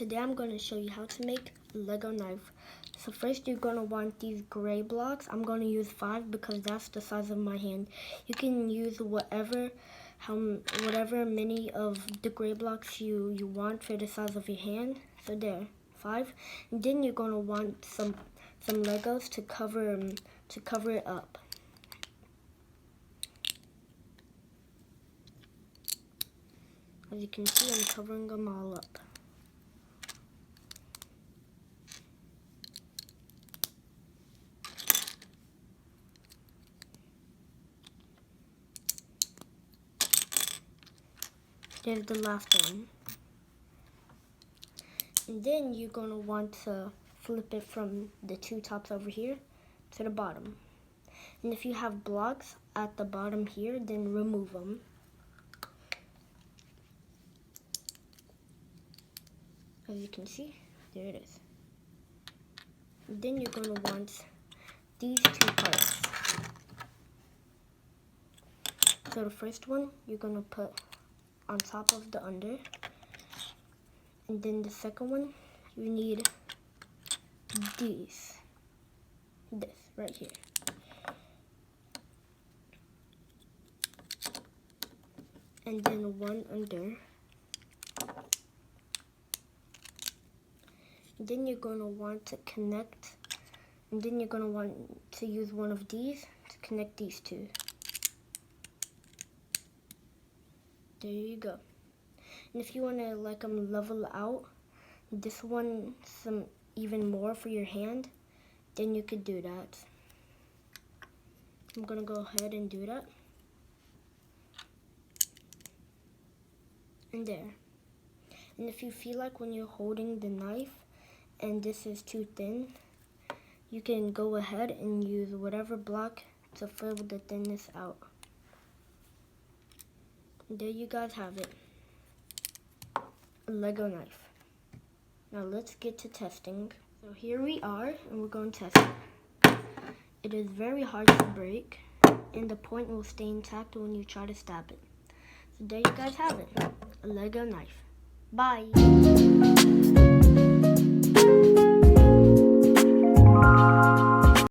today I'm going to show you how to make a Lego knife. So first you're going to want these gray blocks. I'm going to use 5 because that's the size of my hand. You can use whatever many of the gray blocks you want for the size of your hand. So there, 5. And then you're going to want some Legos to cover it up. As you can see, I'm covering them all up. There's the last one. And then you're going to want to flip it from the 2 tops over here to the bottom. And if you have blocks at the bottom here, then remove them. As you can see, there it is. And then you're going to want these 2 parts. So the first one, you're going to put on top of the under. And then the second one, you need this right here. And then one under. And then you're going to want to connect, and then you're going to want to use one of these to connect these 2. There you go. And if you want to level out this one even more for your hand, then you could do that. I'm going to go ahead and do that. And there. And if you feel like when you're holding the knife and this is too thin, you can go ahead and use whatever block to fill the thinness out. And there you guys have it. A Lego knife. Now let's get to testing. So here we are, and we're going to test it. It is very hard to break, and the point will stay intact when you try to stab it. So there you guys have it. A Lego knife. Bye.